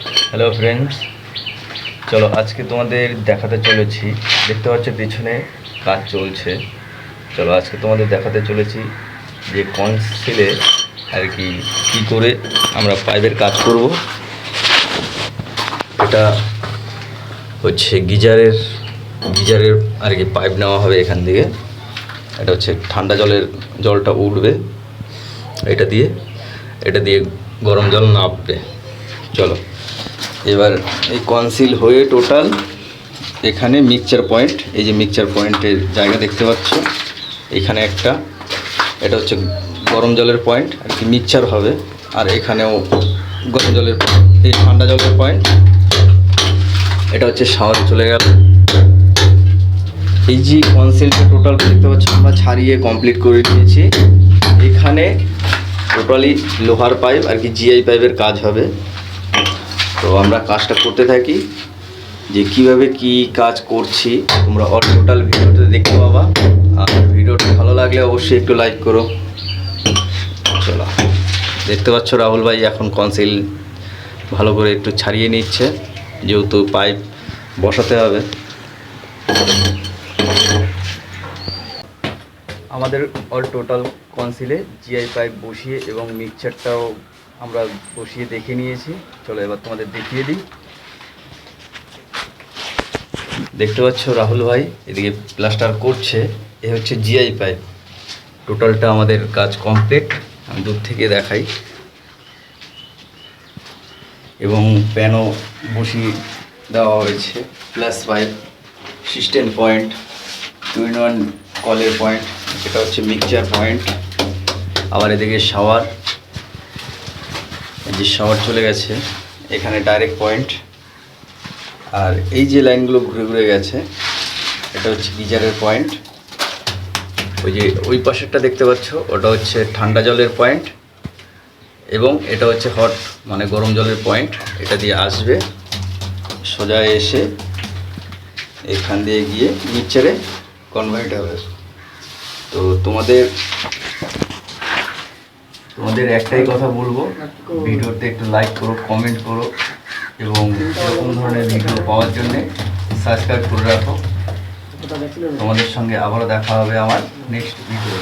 Hello friends, চলো আজকে তোমাদের দেখাতে চলেছি। দেখতে পাচ্ছ পিছনে কাজ চলছে। চলো আজকে তোমাদের দেখাতে চলেছি যে কনসিলে আর কি কী করে আমরা পাইপের কাজ করব। এটা হচ্ছে গিজারের আর কি পাইপ নেওয়া হবে এখান থেকে। এটা হচ্ছে ঠান্ডা জলটা উঠবে এটা দিয়ে গরম জল নামবে। চলো এবার এই কনসিল হয়ে টোটাল এখানে মিক্সচার পয়েন্ট, এই যে মিক্সচার পয়েন্টের জায়গা দেখতে পাচ্ছ, এখানে একটা, এটা হচ্ছে গরম জলের পয়েন্ট আর কি, মিক্সচার হবে। আর এখানেও গরম জলের, এই ঠান্ডা জলের পয়েন্ট, এটা হচ্ছে শাওয়ার চলে গেল। এই যে কনসিলটা টোটাল দেখতে পাচ্ছ আমরা ছাড়িয়ে কমপ্লিট করে নিয়েছি। এখানে টোটালি লোহার পাইপ আর কি, জিআই পাইপের কাজ হবে। তো আমরা কাজটা করতে থাকি, যে কিভাবে কি কাজ করছি তোমরা টোটাল ভিডিওতে দেখতে পাবা। আর ভিডিওটা ভালো লাগলে অবশ্যই একটু লাইক করো। চলো দেখতে পাচ্ছ রাহুল ভাই এখন কনসিল ভালো করে একটু ছাড়িয়ে নিচ্ছে, যেহেতু পাইপ বসাতে হবে। আমাদের টোটাল কনসিলে জিআই পাইপ বসিয়ে এবং মিক্সচারটাও আমরা বসিয়ে দেখে নিয়েছি। চলো এবার তোমাদের দেখিয়ে দিই। দেখতে পাচ্ছ রাহুল ভাই এদিকে প্লাস্টার করছে। এ হচ্ছে জিআই পাইপ, টোটালটা আমাদের কাজ কমপ্লিট। আমি দূর থেকে দেখাই। এবং প্যানও বসিয়ে দেওয়া হয়েছে, plus pipe, system point, 2-in-1 কলের পয়েন্ট, এটা হচ্ছে মিক্সচার পয়েন্ট। আবার এদিকে শাওয়ার, যে শাওয়ার চলে গেছে এখানে ডাইরেক্ট পয়েন্ট। আর এই যে লাইনগুলো ঘুরে ঘুরে গেছে এটা হচ্ছে গিজারের পয়েন্ট। ওই যে ওই পাশেরটা দেখতে পাচ্ছ ওটা হচ্ছে ঠান্ডা জলের পয়েন্ট, এবং এটা হচ্ছে হট মানে গরম জলের পয়েন্ট। এটা দিয়ে আসবে সোজা এসে এখান দিয়ে গিয়ে মিক্সচারে কনভার্ট হবে। তো তোমাদের একটাই কথা বলবো, ভিডিওতে একটু লাইক করো, কমেন্ট করো, এবং এরকম ধরনের ভিডিও পাওয়ার জন্যে সাবস্ক্রাইব করে রাখো। তোমাদের সঙ্গে আবারও দেখা হবে আমার নেক্সট ভিডিও।